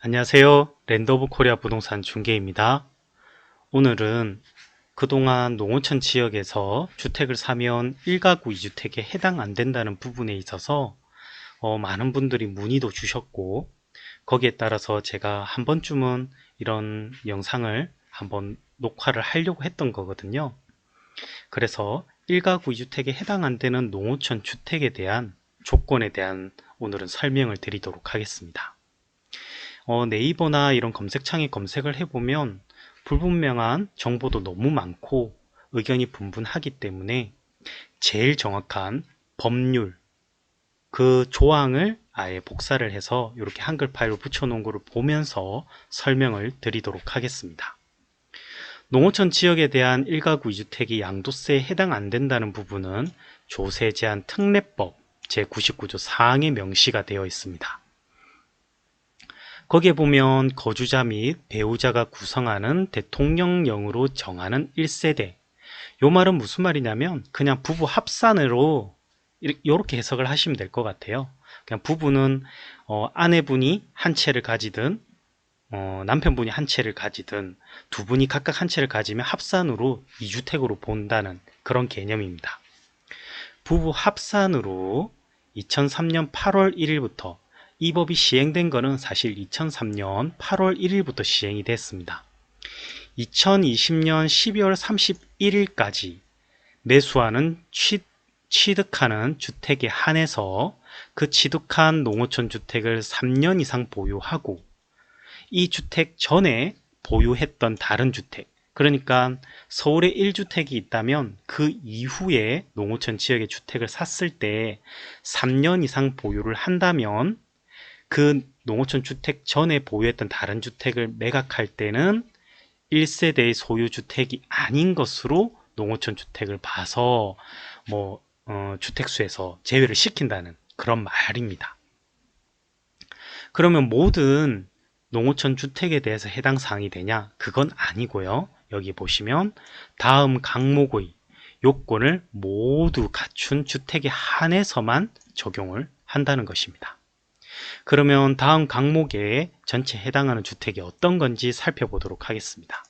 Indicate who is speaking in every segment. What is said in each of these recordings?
Speaker 1: 안녕하세요. 랜드오브 코리아 부동산 중개입니다. 오늘은 그동안 농어촌 지역에서 주택을 사면 1가구 2주택에 해당 안 된다는 부분에 있어서 많은 분들이 문의도 주셨고, 거기에 따라서 제가 한 번쯤은 이런 영상을 한번 녹화를 하려고 했던 거거든요. 그래서 1가구 2주택에 해당 안 되는 농어촌 주택에 대한 조건에 대한 오늘은 설명을 드리도록 하겠습니다. 네이버나 이런 검색창에 검색을 해보면 불분명한 정보도 너무 많고 의견이 분분하기 때문에 제일 정확한 법률, 그 조항을 아예 복사를 해서 이렇게 한글 파일로 붙여놓은 거를 보면서 설명을 드리도록 하겠습니다. 농어촌 지역에 대한 1가구 2주택이 양도세에 해당 안 된다는 부분은 조세 제한 특례법 제99조 4항에 명시가 되어 있습니다. 거기에 보면 거주자 및 배우자가 구성하는 대통령령으로 정하는 1세대. 요 말은 무슨 말이냐면 그냥 부부 합산으로 이렇게 해석을 하시면 될 것 같아요. 그냥 부부는 아내분이 한 채를 가지든 남편분이 한 채를 가지든 두 분이 각각 한 채를 가지면 합산으로 2주택으로 본다는 그런 개념입니다. 부부 합산으로 2003년 8월 1일부터 이 법이 시행된 거는 사실 2003년 8월 1일부터 시행이 됐습니다. 2020년 12월 31일까지 매수하는 취득하는 주택에 한해서 그 취득한 농어촌 주택을 3년 이상 보유하고 이 주택 전에 보유했던 다른 주택, 그러니까 서울에 1주택이 있다면 그 이후에 농어촌 지역의 주택을 샀을 때 3년 이상 보유를 한다면 그 농어촌 주택 전에 보유했던 다른 주택을 매각할 때는 1세대의 소유주택이 아닌 것으로 농어촌 주택을 봐서 주택수에서 제외를 시킨다는 그런 말입니다. 그러면 모든 농어촌 주택에 대해서 해당 사항이 되냐? 그건 아니고요. 여기 보시면 다음 항목의 요건을 모두 갖춘 주택에 한해서만 적용을 한다는 것입니다. 그러면 다음 항목에 전체 해당하는 주택이 어떤 건지 살펴보도록 하겠습니다.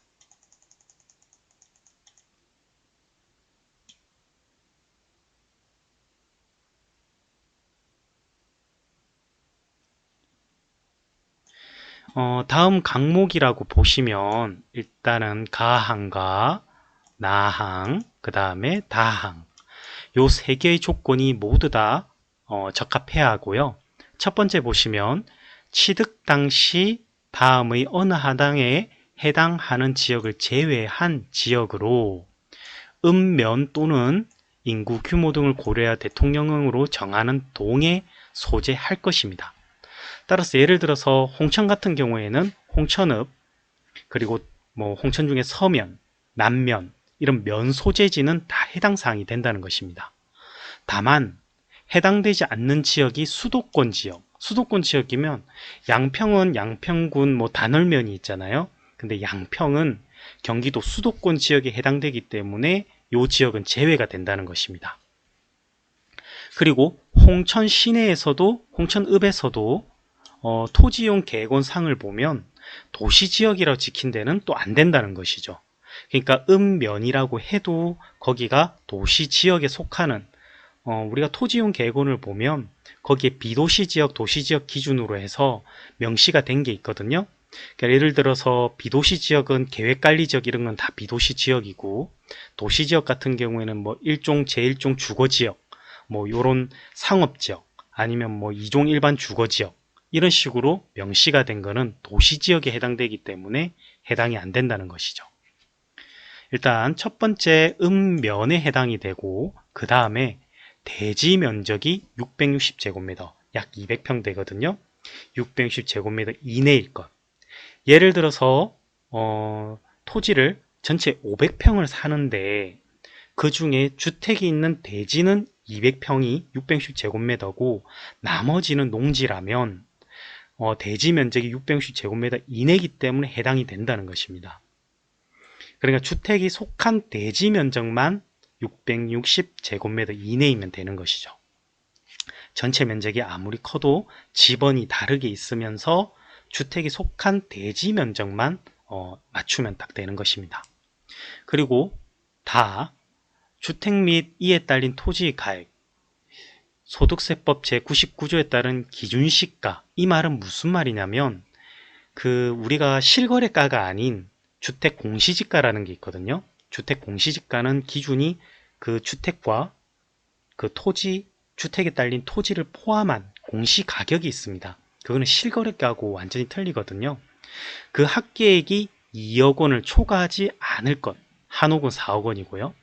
Speaker 1: 다음 항목이라고 보시면 일단은 가항과 나항, 그 다음에 다항, 요 세 개의 조건이 모두 다 적합해야 하고요. 첫 번째 보시면 취득 당시 다음의 어느 하당에 해당하는 지역을 제외한 지역으로 읍면 또는 인구 규모 등을 고려하여 대통령령으로 정하는 동에 소재할 것입니다. 따라서 예를 들어서 홍천 같은 경우에는 홍천읍, 그리고 홍천 중에 서면, 남면 이런 면 소재지는 다 해당 사항이 된다는 것입니다. 다만 해당되지 않는 지역이 수도권 지역, 수도권 지역이면 양평은 양평군 단월면이 있잖아요. 근데 양평은 경기도 수도권 지역에 해당되기 때문에 이 지역은 제외가 된다는 것입니다. 그리고 홍천 시내에서도 홍천읍에서도 토지용 계획원상을 보면 도시지역이라고 지킨 데는 또 안 된다는 것이죠. 그러니까 읍면이라고 해도 거기가 도시지역에 속하는 우리가 토지용 계획원을 보면 거기에 비도시지역, 도시지역 기준으로 해서 명시가 된 게 있거든요. 그러니까 예를 들어서 비도시지역은 계획관리지역 이런 건 다 비도시지역이고 도시지역 같은 경우에는 일종, 제1종 주거지역, 요런 상업지역 아니면 2종 일반 주거지역 이런 식으로 명시가 된 거는 도시지역에 해당되기 때문에 해당이 안 된다는 것이죠. 일단 첫 번째 읍면에 해당이 되고 그 다음에 대지 면적이 660제곱미터, 약 200평 되거든요. 660제곱미터 이내일 것. 예를 들어서 토지를 전체 500평을 사는데 그 중에 주택이 있는 대지는 200평이 660제곱미터고 나머지는 농지라면 대지 면적이 660제곱미터 이내이기 때문에 해당이 된다는 것입니다. 그러니까 주택이 속한 대지 면적만 660제곱미터 이내이면 되는 것이죠. 전체 면적이 아무리 커도 지번이 다르게 있으면서 주택이 속한 대지 면적만 맞추면 딱 되는 것입니다. 그리고 다 주택 및 이에 딸린 토지 가액, 소득세법 제99조에 따른 기준시가, 이 말은 무슨 말이냐면 우리가 실거래가가 아닌 주택 공시지가라는 게 있거든요. 주택 공시지가는 기준이 그 주택과 그 토지, 주택에 딸린 토지를 포함한 공시가격이 있습니다. 그거는 실거래가하고 완전히 틀리거든요. 그 합계액이 2억 원을 초과하지 않을 것, 한옥은 4억 원이고요.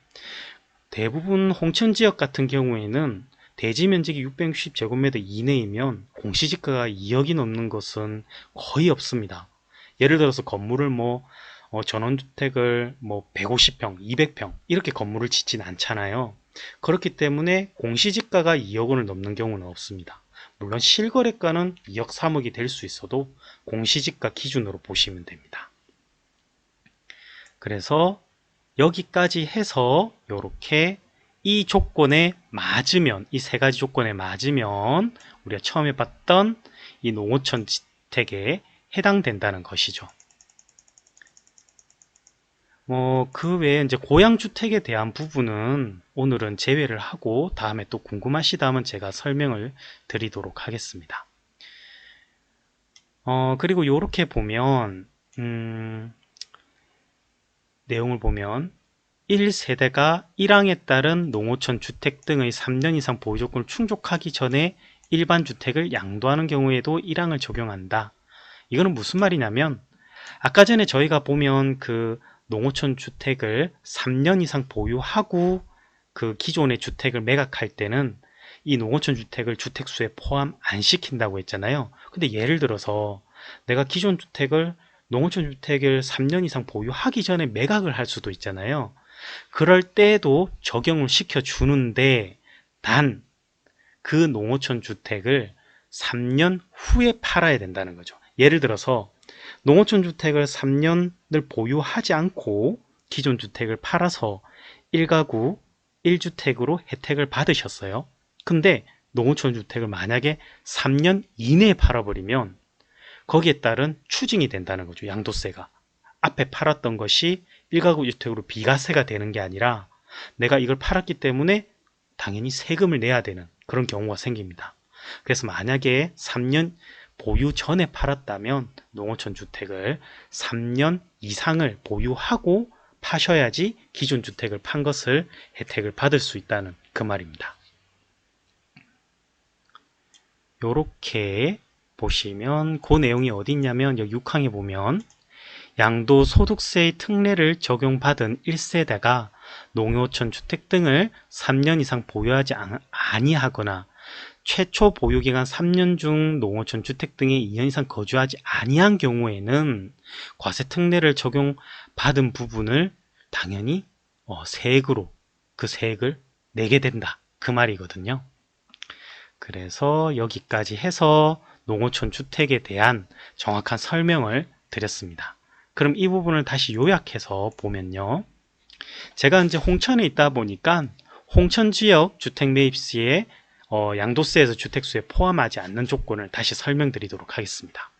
Speaker 1: 대부분 홍천지역 같은 경우에는 대지 면적이 660제곱미터 이내이면 공시지가가 2억이 넘는 것은 거의 없습니다. 예를 들어서 건물을 전원주택을 150평, 200평 이렇게 건물을 짓진 않잖아요. 그렇기 때문에 공시지가가 2억 원을 넘는 경우는 없습니다. 물론 실거래가는 2억, 3억이 될 수 있어도 공시지가 기준으로 보시면 됩니다. 그래서 여기까지 해서 이렇게 이 조건에 맞으면, 이 세 가지 조건에 맞으면 우리가 처음에 봤던 이 농어촌 주택에 해당된다는 것이죠. 그 외에 이제 고양주택에 대한 부분은 오늘은 제외를 하고 다음에 또 궁금하시다면 제가 설명을 드리도록 하겠습니다. 그리고 이렇게 보면 내용을 보면 1세대가 1항에 따른 농어촌 주택 등의 3년 이상 보유 조건을 충족하기 전에 일반 주택을 양도하는 경우에도 1항을 적용한다. 이거는 무슨 말이냐면 아까 전에 저희가 보면 그 농어촌 주택을 3년 이상 보유하고 그 기존의 주택을 매각할 때는 이 농어촌 주택을 주택수에 포함 안 시킨다고 했잖아요. 근데 예를 들어서 내가 기존 주택을 농어촌 주택을 3년 이상 보유하기 전에 매각을 할 수도 있잖아요. 그럴 때도 적용을 시켜주는데 단 그 농어촌 주택을 3년 후에 팔아야 된다는 거죠. 예를 들어서 농어촌 주택을 3년을 보유하지 않고 기존 주택을 팔아서 1가구 1주택으로 혜택을 받으셨어요. 근데 농어촌 주택을 만약에 3년 이내에 팔아버리면 거기에 따른 추징이 된다는 거죠. 양도세가. 앞에 팔았던 것이 1가구 주택으로 비과세가 되는 게 아니라 내가 이걸 팔았기 때문에 당연히 세금을 내야 되는 그런 경우가 생깁니다. 그래서 만약에 3년 보유 전에 팔았다면 농어촌 주택을 3년 이상을 보유하고 파셔야지 기존 주택을 판 것을 혜택을 받을 수 있다는 그 말입니다. 이렇게 보시면 그 내용이 어디 있냐면 여기 6항에 보면 양도소득세의 특례를 적용받은 1세대가 농어촌 주택 등을 3년 이상 보유하지 아니하거나 최초 보유기간 3년 중 농어촌 주택 등에 2년 이상 거주하지 아니한 경우에는 과세 특례를 적용받은 부분을 당연히 세액으로 그 세액을 내게 된다 그 말이거든요. 그래서 여기까지 해서 농어촌 주택에 대한 정확한 설명을 드렸습니다. 그럼 이 부분을 다시 요약해서 보면요. 제가 이제 홍천에 있다 보니까 홍천 지역 주택 매입 시에 양도세에서 주택수에 포함하지 않는 조건을 다시 설명드리도록 하겠습니다.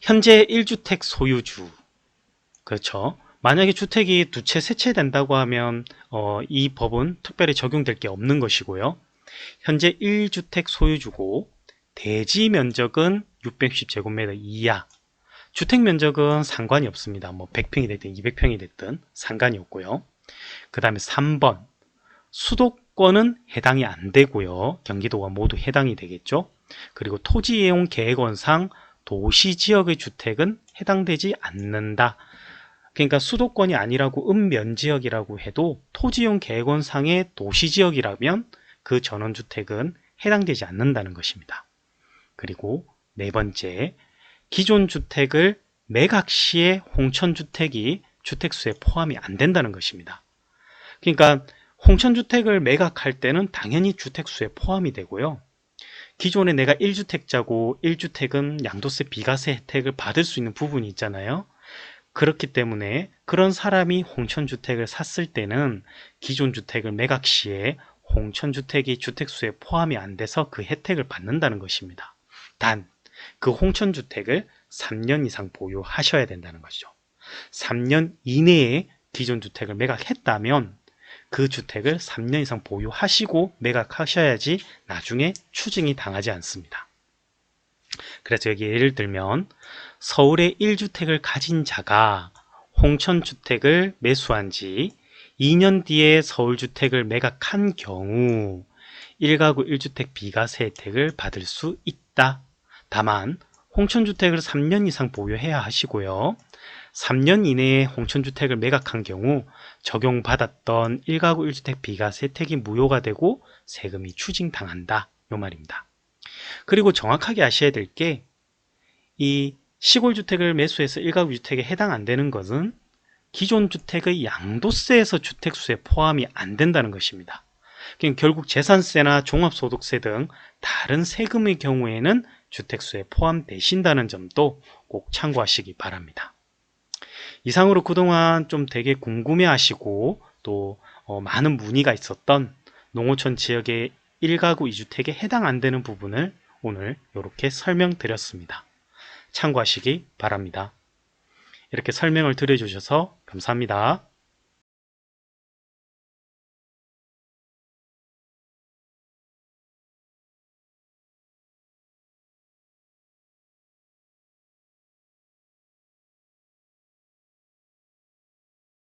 Speaker 1: 현재 1주택 소유주, 그렇죠. 만약에 주택이 두 채, 세 채 된다고 하면 이 법은 특별히 적용될 게 없는 것이고요. 현재 1주택 소유주고 대지 면적은 610제곱미터 이하, 주택 면적은 상관이 없습니다. 100평이 됐든 200평이 됐든 상관이 없고요. 그 다음에 3번 수도권은 해당이 안 되고요. 경기도가 모두 해당이 되겠죠. 그리고 토지이용 계획원상 도시지역의 주택은 해당되지 않는다. 그러니까 수도권이 아니라고 읍면지역이라고 해도 토지이용 계획원상의 도시지역이라면 그 전원주택은 해당되지 않는다는 것입니다. 그리고 네 번째, 기존 주택을 매각 시에 홍천주택이 주택수에 포함이 안 된다는 것입니다. 그러니까 홍천주택을 매각할 때는 당연히 주택수에 포함이 되고요. 기존에 내가 1주택자고 1주택은 양도세 비과세 혜택을 받을 수 있는 부분이 있잖아요. 그렇기 때문에 그런 사람이 홍천주택을 샀을 때는 기존 주택을 매각 시에 홍천주택이 주택수에 포함이 안 돼서 그 혜택을 받는다는 것입니다. 단 그 홍천주택을 3년 이상 보유하셔야 된다는 것이죠. 3년 이내에 기존 주택을 매각했다면 그 주택을 3년 이상 보유하시고 매각하셔야지 나중에 추징이 당하지 않습니다. 그래서 여기 예를 들면 서울에 1주택을 가진 자가 홍천주택을 매수한 지 2년 뒤에 서울주택을 매각한 경우 1가구 1주택 비과세 혜택을 받을 수 있다. 다만 홍천주택을 3년 이상 보유해야 하시고요. 3년 이내에 홍천주택을 매각한 경우 적용받았던 1가구 1주택 비과세 혜택이 무효가 되고 세금이 추징당한다. 요 말입니다. 그리고 정확하게 아셔야 될 게 이 시골주택을 매수해서 1가구 주택에 해당 안 되는 것은 기존 주택의 양도세에서 주택수에 포함이 안 된다는 것입니다. 그러니까 결국 재산세나 종합소득세 등 다른 세금의 경우에는 주택수에 포함되신다는 점도 꼭 참고하시기 바랍니다. 이상으로 그동안 좀 되게 궁금해하시고 또 많은 문의가 있었던 농어촌 지역의 1가구 2주택에 해당 안 되는 부분을 오늘 이렇게 설명드렸습니다. 참고하시기 바랍니다. 이렇게 설명을 들어주셔서 감사합니다.